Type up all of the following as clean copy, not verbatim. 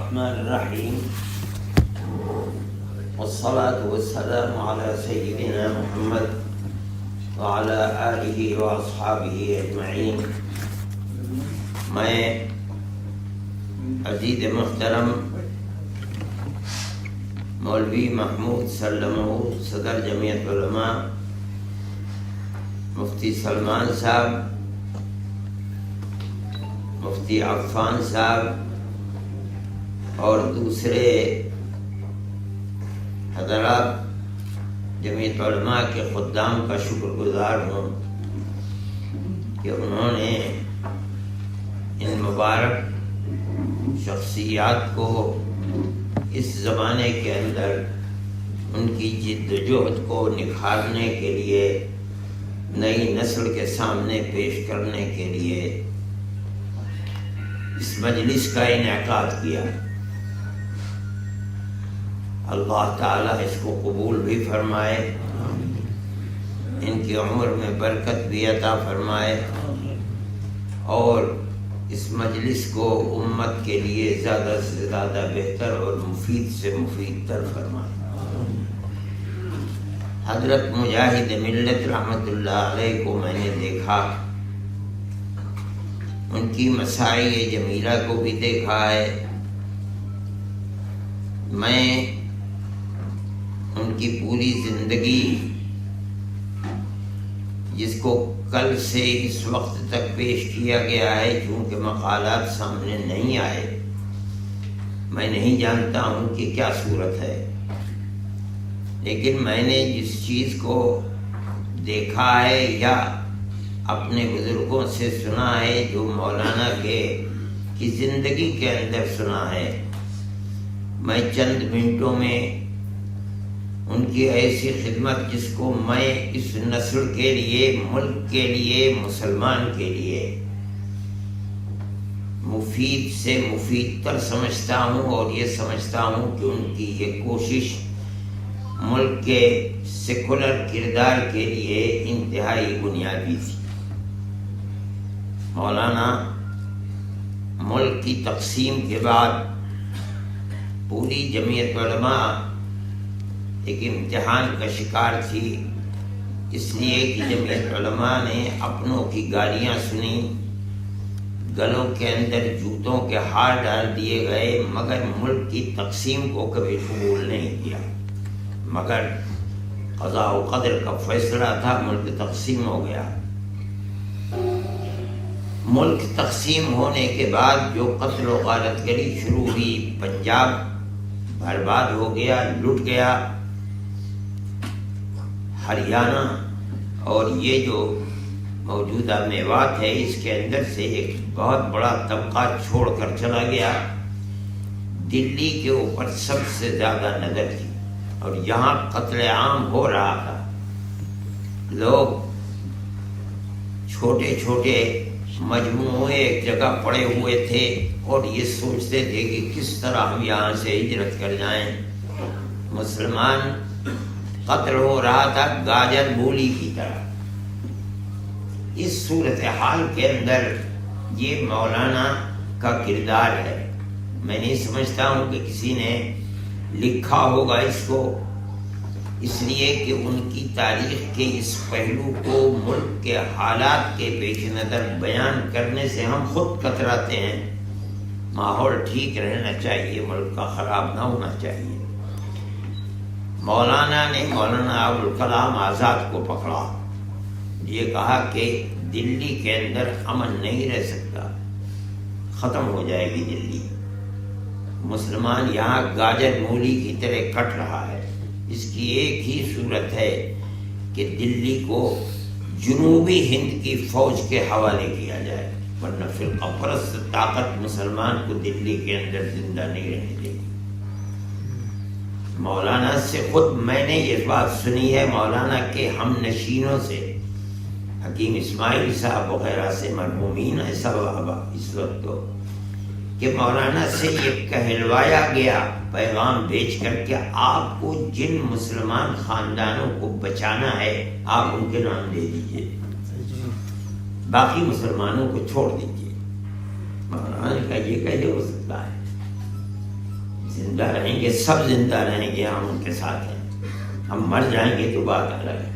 الرحمن الرحيم والصلاة والسلام على سيدنا محمد وعلى آله وأصحابه أجمعين۔ میں عزیز محترم مولوی محمود سلمہ صدر جمعیت علماء، مفتی سلمان صاحب، مفتی عفان صاحب اور دوسرے حضرات جمعیت علماء کے خدام کا شکر گزار ہوں کہ انہوں نے ان مبارک شخصیات کو اس زمانے کے اندر ان کی جد و جہد کو نکھارنے کے لیے، نئی نسل کے سامنے پیش کرنے کے لیے اس مجلس کا انعقاد کیا۔ اللہ تعالیٰ اس کو قبول بھی فرمائے، ان کی عمر میں برکت بھی عطا فرمائے اور اس مجلس کو امت کے لیے زیادہ سے زیادہ بہتر اور مفید سے مفید تر فرمائے۔ حضرت مجاہد ملت رحمۃ اللہ علیہ کو میں نے دیکھا، ان کی مساعی جمیلہ کو بھی دیکھا ہے۔ میں ان کی پوری زندگی، جس کو کل سے اس وقت تک پیش کیا گیا ہے، چونکہ مقالات سامنے نہیں آئے، میں نہیں جانتا ہوں کہ کیا صورت ہے، لیکن میں نے جس چیز کو دیکھا ہے یا اپنے بزرگوں سے سنا ہے، جو مولانا کی زندگی کے اندر سنا ہے، میں چند منٹوں میں ان کی ایسی خدمت جس کو میں اس نسل کے لیے، ملک کے لیے، مسلمان کے لیے مفید سے مفید تر سمجھتا ہوں، اور یہ سمجھتا ہوں کہ ان کی یہ کوشش ملک کے سیکولر کردار کے لیے انتہائی بنیادی تھی۔ مولانا ملک کی تقسیم کے بعد پوری جمعیت علماء ایک امتحان کا شکار تھی، اس لیے کہ جمعیت علماء نے اپنوں کی گالیاں سنی، گلوں کے اندر جوتوں کے ہار ڈال دیے گئے، مگر ملک کی تقسیم کو کبھی قبول نہیں کیا۔ مگر قضاء و قدر کا فیصلہ تھا، ملک تقسیم ہو گیا۔ ملک تقسیم ہونے کے بعد جو قتل و غارت گری شروع ہوئی، پنجاب برباد ہو گیا، لٹ گیا، ہریانہ اور یہ جو موجودہ میوات ہے، اس کے اندر سے ایک بہت بڑا طبقہ چھوڑ کر چلا گیا۔ دلی کے اوپر سب سے زیادہ نظر تھی اور یہاں قتل عام ہو رہا تھا۔ لوگ چھوٹے چھوٹے مجموعے ایک جگہ پڑے ہوئے تھے اور یہ سوچتے تھے کہ کس طرح ہم یہاں سے ہجرت کر جائیں۔ مسلمان قتل ہو رہا تھا گاجر بولی کی طرح۔ اس صورتحال کے اندر یہ مولانا کا کردار ہے۔ میں نہیں سمجھتا ہوں کہ کسی نے لکھا ہوگا اس کو، اس لیے کہ ان کی تاریخ کے اس پہلو کو ملک کے حالات کے پیش نظر بیان کرنے سے ہم خود کتراتے ہیں۔ ماحول ٹھیک رہنا چاہیے، ملک کا خراب نہ ہونا چاہیے۔ مولانا نے مولانا ابوالکلام آزاد کو پکڑا، یہ کہا کہ دلی کے اندر امن نہیں رہ سکتا، ختم ہو جائے گی دلی، مسلمان یہاں گاجر مولی کی طرح کٹ رہا ہے۔ اس کی ایک ہی صورت ہے کہ دلی کو جنوبی ہند کی فوج کے حوالے کیا جائے، ورنہ فرقہ پرست طاقت مسلمان کو دلی کے اندر زندہ نہیں رہنے دے گی۔ مولانا سے خود میں نے یہ بات سنی ہے، مولانا کے ہم نشینوں سے، حکیم اسماعیل صاحب وغیرہ سے، مرحومین ہے سب اس وقت تو، کہ مولانا سے یہ کہلوایا گیا پیغام بھیج کر کہ آپ کو جن مسلمان خاندانوں کو بچانا ہے آپ ان کے نام دے دیجئے، باقی مسلمانوں کو چھوڑ دیجئے۔ مولانا نے کہا یہ کیسے ہو سکتا ہے؟ زندہ رہیں گے، سب زندہ رہیں گے، ہم ان کے ساتھ ہیں، ہم مر جائیں گے تو بات الگ ہے۔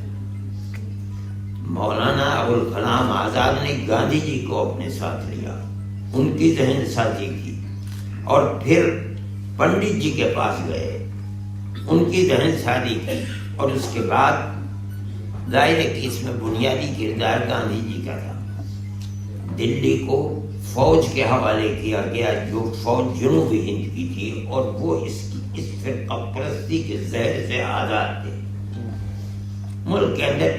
مولانا ابوالکلام آزاد نے گاندھی جی کو اپنے ساتھ لیا، ان کی ذہن سازی کی، اور پھر پنڈت جی کے پاس گئے، ان کی ذہن سازی کی، اور اس کے بعد ظاہر ہے کہ اس میں بنیادی کردار گاندھی جی کا تھا۔ دلی کو فوج کے حوالے کیا گیا، جو فوج جنوبی ہند کی تھی، اور وہ اس فرقہ پرستی کے زہر سے آزاد تھے۔ ملک کے اندر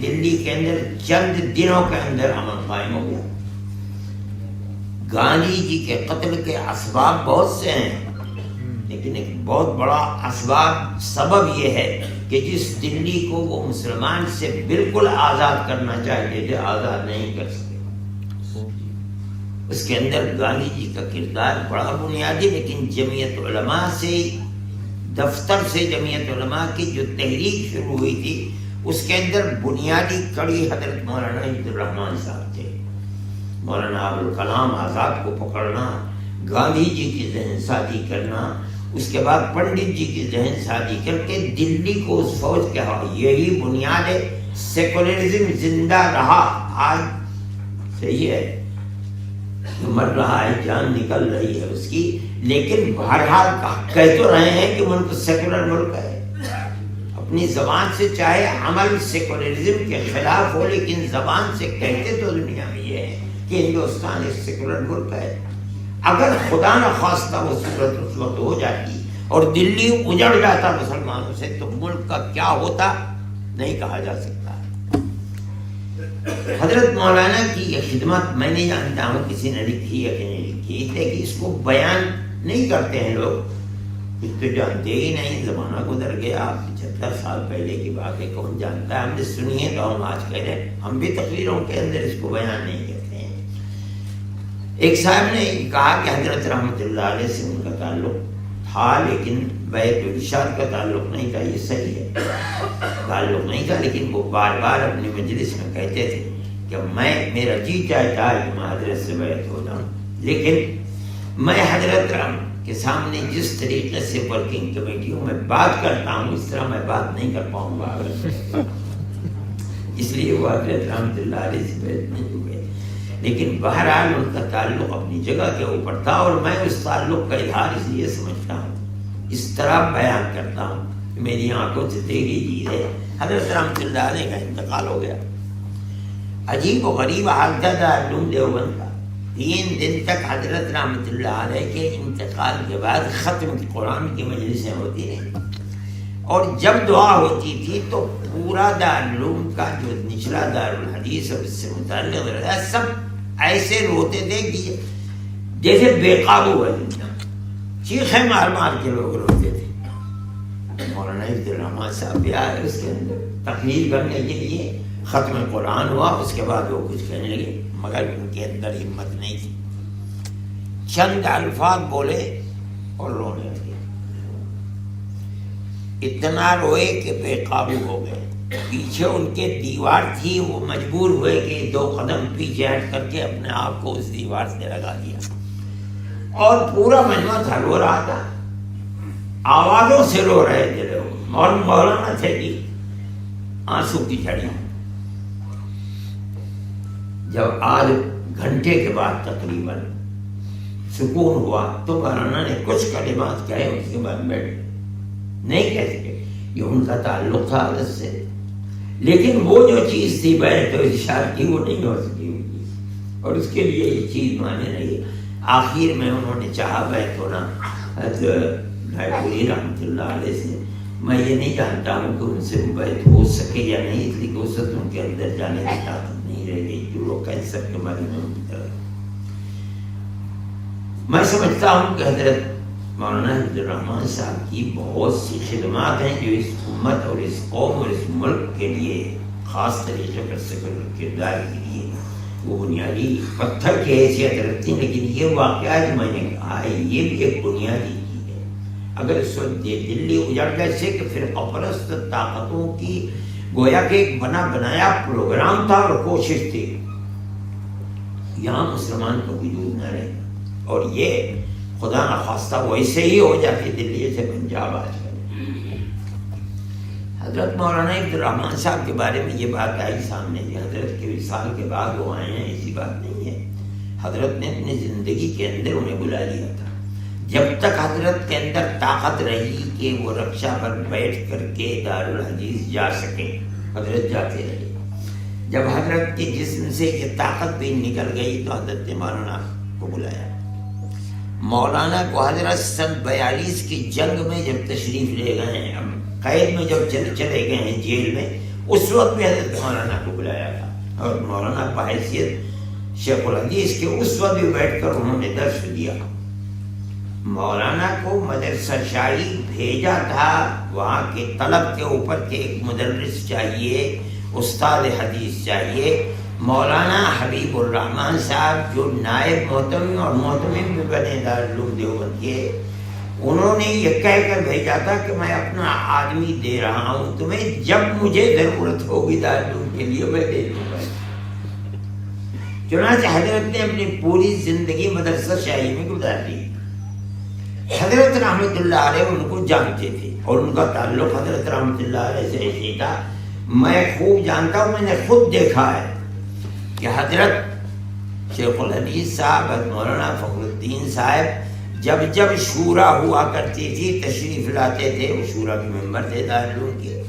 دلی کے اندر چند دنوں کے اندر امن قائم ہو گیا۔ گاندھی جی کے قتل کے اسباب بہت سے ہیں، لیکن ایک بہت بڑا سبب یہ ہے کہ جس دلی کو وہ مسلمان سے بالکل آزاد کرنا چاہتے تھے، آزاد نہیں کر سکے۔ اس کے اندر گاندھی جی کا کردار بڑا بنیادی، لیکن جمعیت علماء سے، دفتر سے جمعیت علماء کی جو تحریک شروع ہوئی تھی، اس کے اندر بنیادی کڑی حضرت مولانا عبد الرحمن صاحب تھے۔ مولانا ابوالکلام آزاد کو پکڑنا، گاندھی جی کی ذہن سازی کرنا، اس کے بعد پنڈت جی کی ذہن سازی کر کے دلی کو اس فوج کے حوالے، یہی بنیاد ہے۔ سیکولرزم زندہ رہا، آج صحیح ہے، مر رہا ہے، جان نکل رہی ہے اس کی، لیکن بہرحال کہہ تو رہے ہیں کہ ملک سیکولر ملک ہے۔ اپنی زبان سے چاہے عمل سیکولرزم کے خلاف ہو، لیکن زبان سے کہتے تو دنیا میں یہ ہے کہ ہندوستان ایک سیکولر ملک ہے۔ اگر خدا نہ خواستہ وہ صورت اس وقت ہو جاتی اور دلی اجڑ جاتا مسلمانوں سے، تو ملک کا کیا ہوتا نہیں کہا جا سکتا۔ حضرت مولانا کی یہ خدمت میں نہیں جانتا ہوں کسی نے لکھی یا کہ نہیں لکھی، لیکن اس کو بیان نہیں کرتے ہیں لوگ، کچھ تو جانتے ہی نہیں، زمانہ گزر گیا، 75 سال پہلے کی بات ہے، کون جانتا ہے؟ ہم نے سنی ہے تو ہم آج کہہ رہے ہیں، ہم بھی تقریروں کے اندر اس کو بیان نہیں کرتے ہیں۔ ایک صاحب نے کہا کہ حضرت رحمت اللہ علیہ سے ان کا تعلق تھا، لیکن بیت الارشاد کا تعلق نہیں تھا، یہ صحیح ہے، تعلق نہیں تھا، لیکن وہ بار بار اپنی مجلس میں کہتے تھے کہ میرا جی چاہتا ہے کہ میں حضرت سے بیعت ہو جاؤں، لیکن میں حضرت کے سامنے جس طریقے سے ورکنگ کمیٹیوں میں بات کرتا ہوں، اس طرح میں بات نہیں کر پاؤں گا، اس لیے وہ حضرت رحمت اللہ علیہ سے بیعت نہیں ہوئے۔ لیکن بہرحال ان کا تعلق اپنی جگہ کے اوپر تھا، اور میں اس تعلق کا اظہار اس لیے سمجھتا ہوں، اس طرح بیان کرتا ہوں کہ میری آنکھوں سے دیکھی چیز ہے۔ حضرت رحمت اللہ علیہ کا انتقال ہو گیا، عجیب و غریب حال تھا دارالعلوم دیوبند کا۔ 3 دن تک حضرت رحمت اللہ علیہ کے انتقال کے بعد ختم قرآن کی مجلسیں ہوتی رہیں، اور جب دعا ہوتی تھی تو پورا دارالعلوم کا جو نچلا دارالحدیث اور اس سے متعلق رہا سب ایسے روتے تھے کہ جیسے بے قابو ہے، چیخیں مار مار کے لوگ روتے تھے۔ مولانا عبد الرحمن صاحب بھی آئے اس کے اندر تقریر کرنے کے لیے، ختم قرآن ہوا، اس کے بعد وہ کچھ کہنے لگے، مگر ان کے اندر ہمت نہیں تھی، چند الفاظ بولے اور رونے لگے، اتنا روئے کہ بے قابو ہو گئے۔ پیچھے ان کے دیوار تھی، وہ مجبور ہوئے کہ 2 قدم پیچھے ہٹ کر کے اپنے آپ کو اس دیوار سے لگا دیا، اور پورا مجمع تھا رو رہا تھا، آوازوں سے رو رہے تھے لوگ، اور مولانا تھے کہ آنسو کی جھڑیاں۔ جب آدھ گھنٹے کے بعد تقریباً سکون ہوا تو مولانا نے کچھ کلمات کہے، اس کے بعد بیٹھ نہیں کہہ سکے، یہ ان کا تعلق تھا حضرت سے، لیکن وہ جو چیز تھی بیعت و ارشاد کی وہ نہیں ہو سکی وہ چیز، اور اس کے لیے یہ چیز مانے نہیں۔ آخر میں انہوں نے چاہا بیعت ہونا حضرت رائے پوری رحمۃ اللہ علیہ سے، میں یہ نہیں جانتا ہوں کہ ان سے بیعت ہو سکے یا نہیں، اس لیے کہ اس وقت ان کے اندر جانے کی طاقت نہیں رہ گئی جو لوگ کہہ سکتے ہماری میں سمجھتا ہوں کہ حضرت مولانا عبد الرحمن صاحب کی بہت سی خدمات ہیں جو اس امت اور اس قوم اور اس ملک کے لیے خاص طریقے پر سیکولر کردار کے لیے وہ بنیادی پتھر کی حیثیت رکھتی ہیں، لیکن یہ واقعہ جو میں نے کہا ہے یہ بھی ایک بنیادی چیز ہے۔ اگر اس وقت دلی اجڑ جیسے کہ فرقہ پرست طاقتوں کی گویا کہ ایک بنا بنایا پروگرام تھا اور کوشش تھی، یہاں مسلمان کو وجود نہ رہے، اور یہ خدا نخواستہ ویسے ہی ہو جاتی دلی سے پنجاب آج کل۔ حضرت مولانا عبدالرحمن صاحب کے بارے میں یہ بات آئی سامنے کہ حضرت کے وصال کے بعد وہ آئے ہیں، ایسی بات نہیں ہے۔ حضرت نے اپنی زندگی کے اندر انہیں بلا لیا تھا، جب تک حضرت کے اندر طاقت رہی کہ وہ رکشا پر بیٹھ کر کے دارالحدیث جا سکیں، حضرت جاتے رہے۔ جب حضرت کے جسم سے یہ طاقت بھی نکل گئی تو حضرت نے مولانا کو بلایا۔ مولانا کو حضرت سن 42 کی جنگ میں جب تشریف لے گئے ہیں، قید میں جب چلے گئے ہیں جیل میں، اس وقت بھی حضرت مولانا کو بلایا تھا، اور مولانا بحیثیت شیخ الحدیث کے اس وقت بھی بیٹھ کر انہوں نے درس دیا۔ مولانا کو مدرسہ شاہی بھیجا تھا، وہاں کے طلب کے اوپر کے ایک مدرس چاہیے، استاد حدیث چاہیے۔ مولانا حبیب الرحمن صاحب جو نائب محتمم اور محتمم بھی بنے دارالعلوم دیوبند کے، انہوں نے یہ کہہ کر بھیجا تھا کہ میں اپنا آدمی دے رہا ہوں تمہیں، جب مجھے ضرورت ہوگی دارالعلوم کے لیے میں دے دوں گا۔ چنانچہ حضرت نے اپنی پوری زندگی مدرسہ شاہی میں گزار دی۔ حضرت رحمت اللہ علیہ ان کو جانتے تھے، اور ان کا تعلق حضرت رحمت اللہ علیہ سے ایسے تھا، میں خوب جانتا ہوں، میں نے خود دیکھا ہے کہ حضرت شیخ الحدیث صاحب، حضرت مولانا فخر الدین صاحب جب شورا ہوا کرتی تھی تشریف لاتے تھے، وہ شورا کے ممبر تھے دارالعلوم کے،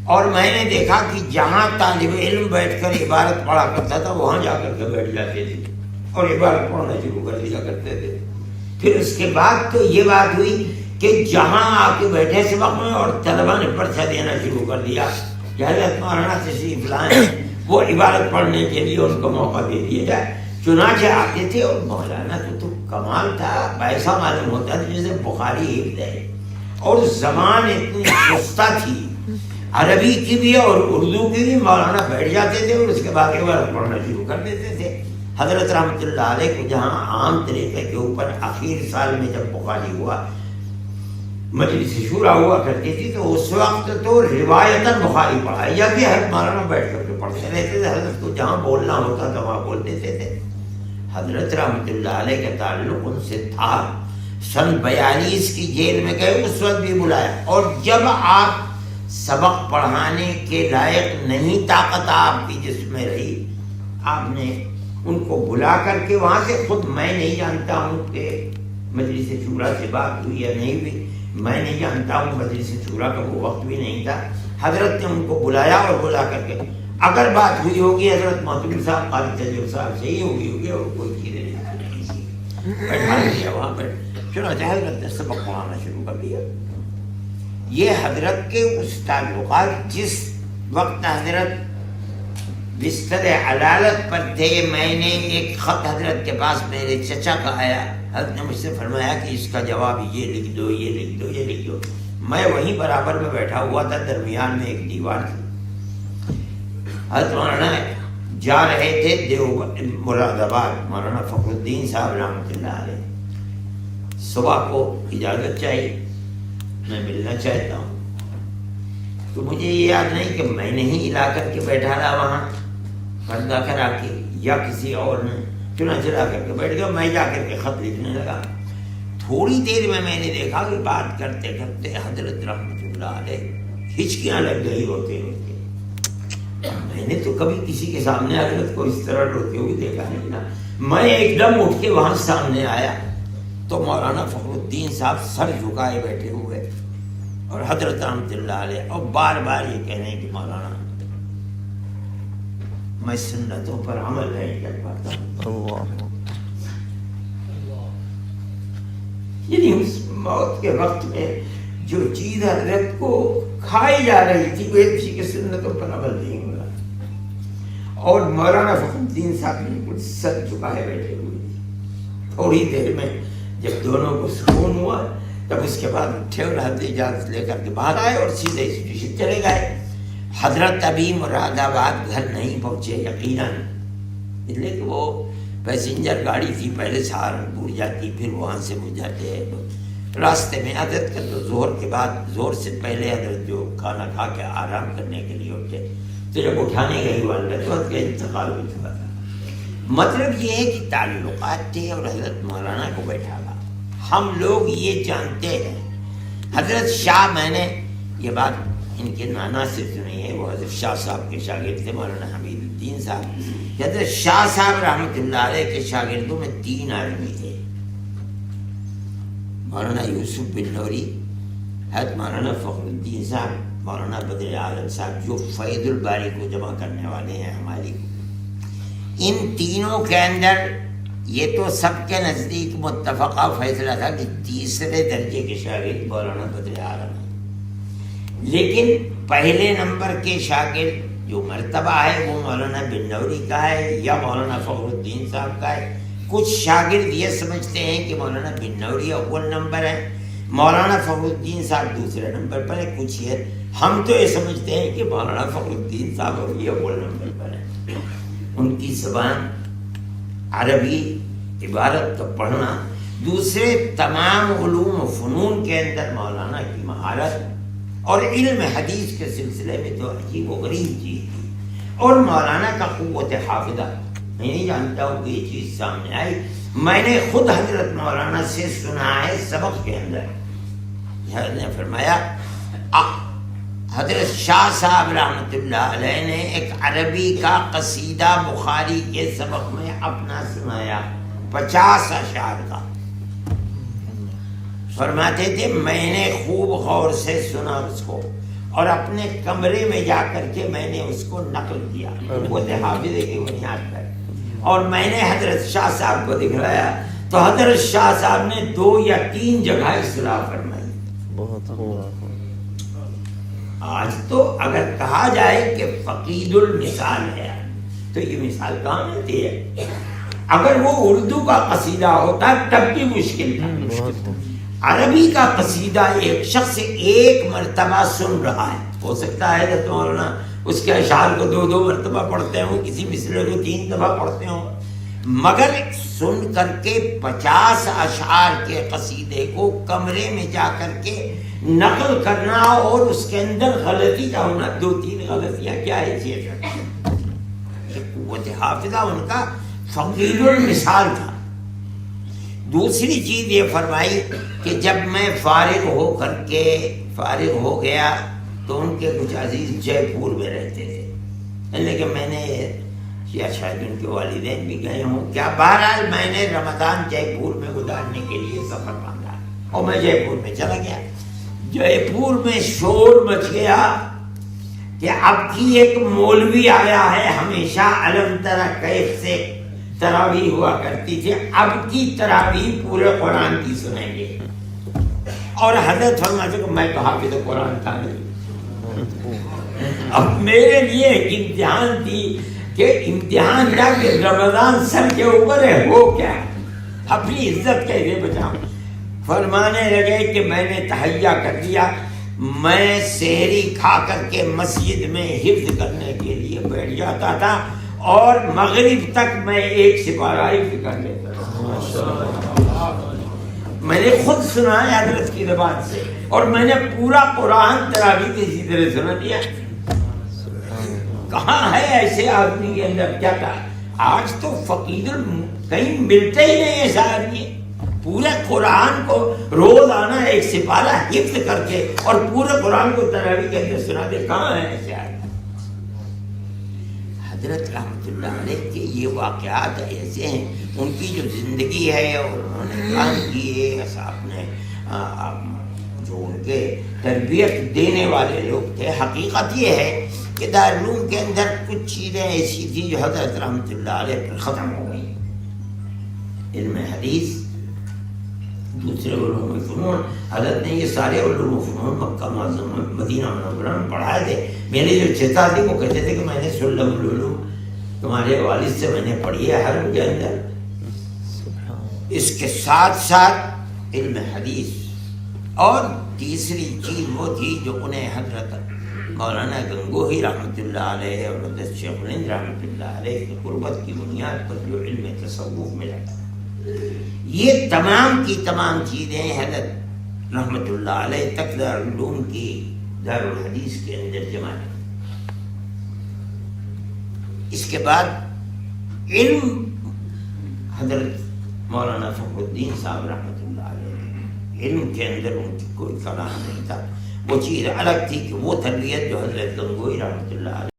اور میں نے دیکھا کہ جہاں طالب علم بیٹھ کر عبارت پڑھا کرتا تھا وہاں جا کر کے بیٹھ جاتے تھے اور عبارت پڑھنا شروع کر دیا کرتے تھے۔ پھر اس کے بعد تو یہ بات ہوئی کہ جہاں آ کے بیٹھے سبق میں اور طلبہ نے پرچہ دینا شروع کر دیا کہ حضرت مولانا تشریف لائیں، وہ عبارت پڑھنے کے لیے ان کو موقع دے دیا جائے۔ چنانچہ آتے تھے، اور مولانا تو کمال تھا، ایسا معلوم ہوتا تھا جیسے بخاری حفظ ہے، اور زبان اتنی سستہ تھی، عربی کی بھی اور اردو کی بھی۔ مولانا بیٹھ جاتے تھے اور اس کے بعد عبارت پڑھنا شروع کر دیتے تھے۔ حضرت رحمت اللہ علیہ کو جہاں عام طریقے کے اوپر آخر سال میں جب بخاری ہوا، مجلس شورا ہوا کرتی تھی، تو اس وقت تو روایتاً بخاری پڑھائی جاتی، حضرت مولانا بیٹھ کر کے پڑھتے رہتے تھے۔ حضرت کو جہاں بولنا ہوتا تھا وہاں بول دیتے تھے۔ حضرت رحمت اللہ علیہ کا تعلق ان سے تھا۔ سن 42 کی جیل میں گئے، اس وقت بھی بلایا، اور جب آپ سبق پڑھانے کے لائق نہیں، طاقت آپ کی جس میں رہی، آپ نے ان کو بلا کر کے وہاں سے خود، میں نہیں جانتا ہوں کہ مجلس شورا سے بات ہوئی یا نہیں ہوئی، میں نہیں جانتا ہوں، مجلس شورا کا وہ وقت بھی نہیں تھا۔ حضرت نے ان کو بلایا اور بلا کر کے اگر بات ہوئی ہوگی حضرت محتمم صاحب قاری تجر صاحب سے ہی ہوگی اور کوئی چیزیں نہیں تھی، بیٹھا دیا وہاں پر۔ چنانچہ حضرت نے سبق پڑھانا شروع کر دیا۔ یہ حضرت کے اس تعلقات، جس وقت حضرت بستر علالت پر تھے، میں نے ایک خط حضرت کے پاس میرے چچا کا آیا، حضرت نے مجھ سے فرمایا کہ اس کا جواب یہ لکھ دو، یہ لکھ دو، یہ لکھ دو۔ میں وہیں برابر میں بیٹھا ہوا تھا، درمیان میں ایک دیوار تھی۔ حضرت مولانا جا رہے تھے دیوبند مراد آباد، مولانا فخر الدین صاحب رحمۃ اللہ علیہ، صبح کو اجازت چاہیے، میں ملنا چاہتا ہوں۔ تو مجھے یہ یاد نہیں کہ میں نے ہی لا کر کے بیٹھا رہا وہاں پردہ کرا کے یا کسی اور نے، چنانچہ لا کر کے بیٹھ گیا۔ میں جا کر کے خط لکھنے لگا۔ تھوڑی دیر میں نے دیکھا کہ بات کرتے کرتے حضرت رحمۃ اللہ علیہ ہچکیاں لگ گئی ہوتے ہوتے۔ میں نے تو کبھی کسی کے سامنے حضرت کو اس طرح روتے ہوئے دیکھا نہیں نا۔ میں ایک دم اٹھ کے وہاں سامنے آیا تو مولانا فخر الدین صاحب سر جھکائے بیٹھے ہوئے، اور حضرت رحمۃ اللہ علیہ، اور بار بار یہ کہہ رہے ہیں کہ مولانا میں سنتوں پر عمل نہیں کر پاتا۔ یعنی اس موت کے وقت میں جو چیز حضرت کو کھائی جا رہی تھی وہ کسی کے سنتوں پر عمل نہیں ہو رہا، اور مولانا فخر الدین صاحب نے کچھ سر جھکائے بیٹھے ہوئے تھے۔ تھوڑی دیر میں جب دونوں کو سکون ہوا، تب اس کے بعد اٹھے اور حضرت اجازت لے کر کے باہر آئے اور سیدھے اسٹیشن چلے گئے۔ حضرت ابھی مراد آباد گھر نہیں پہنچے یقیناً، اس لیے کہ وہ پیسنجر گاڑی تھی، پہلے سہارنپور جاتی پھر وہاں سے وہ جاتے ہیں۔ راستے میں حضرت کا تو زہر کے بعد، زہر سے پہلے حضرت جو کھانا کھا کے آرام کرنے کے لیے اٹھے، تو جب اٹھانے گئی والدہ تو حضرت کا انتقال ہو چکا تھا۔ مطلب یہ ہے کہ تعلقات تھے اور حضرت مولانا کو بیٹھا ہوا۔ ہم لوگ یہ جانتے ہیں، حضرت شاہ، میں نے یہ بات ان کے نانا سے سنی ہے، وہ حضرت شاہ صاحب کے شاگرد تھے مولانا حمید الدین صاحب. حضرت شاہ صاحب رحمۃ اللہ علیہ کے شاگردوں میں 3 آدمی تھے، مولانا یوسف بن نوری، حضرت مولانا فخر الدین صاحب، مولانا بدر عالم صاحب، جو فیض الباری کو جمع کرنے والے ہیں ہماری. ان تینوں کے اندر یہ تو سب کے نزدیک متفقہ فیصلہ تھا کہ تیسرے درجے کے شاگرد مولانا بدر عالم ہیں، لیکن پہلے نمبر کے شاگرد جو مرتبہ ہے وہ مولانا بن نوری کا ہے یا مولانا فخر الدین صاحب کا ہے. کچھ شاگرد یہ سمجھتے ہیں کہ مولانا بن نوری اول نمبر ہے، مولانا فخر الدین صاحب دوسرے نمبر پر ہے. کچھ یہ ہم تو یہ سمجھتے ہیں کہ مولانا فخر الدین صاحب یہ اول نمبر پر ہے. ان کی زبان عربی، عبارت کا پڑھنا، دوسرے تمام علوم و فنون کے اندر مولانا کی مہارت، اور علم حدیث کے سلسلے میں تو عجیب و غریب چیز تھی. اور مولانا کا قوت حافظہ، میں نہیں جانتا ہوں کہ یہ چیز سامنے آئی، میں نے خود حضرت مولانا سے سنا ہے سبق کے اندر. حضرت نے فرمایا، حضرت شاہ صاحب رحمۃ اللہ علیہ نے ایک عربی کا قصیدہ بخاری کے سبق میں اپنا سنایا، 50 اشعار کا. فرماتے تھے میں نے خوب غور سے سنا اس کو، اور اپنے کمرے میں جا کر کے میں نے اس کو نقل کیا وہ حافظے کی بنیاد پر، اور میں نے حضرت شاہ صاحب کو دکھلایا تو حضرت شاہ صاحب نے 2 یا 3 جگہ اصلاح فرمائی. آج تو اگر کہا جائے کہ فقید المثال ہے تو یہ مثال کہاں ملتی ہے؟ اگر وہ اردو کا قصیدہ ہوتا تب بھی مشکل تھا. عربی کا قصیدہ ایک شخص ایک مرتبہ سن رہا ہے، ہو سکتا ہے کہ مولانا اس کے اشعار کو 2 مرتبہ پڑھتے ہوں، کسی مصرے کو 3 دفعہ پڑھتے ہوں، مگر سن کر کے 50 اشعار کے قصیدے کو کمرے میں جا کر کے نقل کرنا اور اس کے اندر غلطی کا ہونا، 2-3 غلطیاں کیا حیثیت ہے؟ قوت حافظہ ان کا فقید المثال تھا. دوسری چیز یہ فرمائی کہ جب میں فارغ ہو گیا تو ان کے کچھ عزیز جے پور میں رہتے تھے، لیکن میں نے یا شاید ان کے والدین بھی گئے ہوں کیا، بہرحال میں نے رمضان جے پور میں گزارنے کے لیے سفر مانگا اور میں جے پور میں چلا گیا. جے پور میں شور مچ گیا کہ اب کی ایک مولوی آیا ہے، ہمیشہ علم ترا کیف سے تراویح ہوا کرتی تھی، اب کی تراویح پورے قرآن کی سنیں گے. اور حضرت فرماتے کہ میں تو حافظ قرآن تھا نہیں. اب میرے لیے ایک امتحان تھی کہ امتحان کیا کہ رمضان سر کے اوپر ہے، وہ کیا اپنی عزت کیسے بچاؤں. فرمانے لگے کہ میں نے تہیا کر دیا، میں سحری کھا کر کے مسجد میں حفظ کرنے کے لیے بیٹھ جاتا تھا اور مغرب تک میں ایک سپارہ حفظ کر لیتا تھا. میں نے خود سنا ہے حضرت کی زبان سے، اور میں نے پورا قرآن تراویح کی اسی طرح سنا دیا. کہاں ہے ایسے آدمی کے اندر کیا تھا؟ آج تو فقید کہیں ملتے ہی نہیں ایسا آدمی، پورے قرآن کو روز آنا ایک سپارہ حفظ کر کے اور پورے قرآن کو تراویح کے اندر سنا دے. کہاں ہے ایسے آدمی؟ حضرت رحمۃ اللہ علیہ کے یہ واقعات ایسے ہیں، ان کی جو زندگی ہے اور انہوں نے کام کیے، اپنے جو ان کے تربیت دینے والے لوگ تھے. حقیقت یہ ہے کہ دارالعلوم کے اندر کچھ چیزیں ایسی تھی جو حضرت رحمۃ اللہ علیہ پر ختم ہو گئی. علم حدیث، دوسرے علوم فنون، حضرت نے یہ سارے علوم و فنون مکہ معظمہ مدینہ منورہ میں پڑھائے تھے. میرے جو چچا تھے وہ کہتے تھے کہ میں نے سلم العلوم تمہارے والد سے میں نے پڑھی ہے حرم کے اندر. اس کے ساتھ ساتھ علم حدیث، اور تیسری چیز وہ تھی جو انہیں حضرت مولانا گنگوہی رحمۃ اللہ علیہ اور حضرت شیخ الہند رحمۃ اللہ علیہ کی قربت کی بنیاد پر جو علم تصوف ملا. یہ تمام کی تمام چیزیں حضرت رحمۃ اللہ علیہ تک دارالعلوم کی دارالحدیث کے اندر جمع ہے. اس کے بعد علم حضرت مولانا فخر الدین صاحب رحمۃ اللہ علیہ علم کے اندر ان کی کوئی کلام نہیں تھا، وہ چیز الگ تھی کہ وہ تربیت جو حضرت گنگوئی رحمۃ اللہ علیہ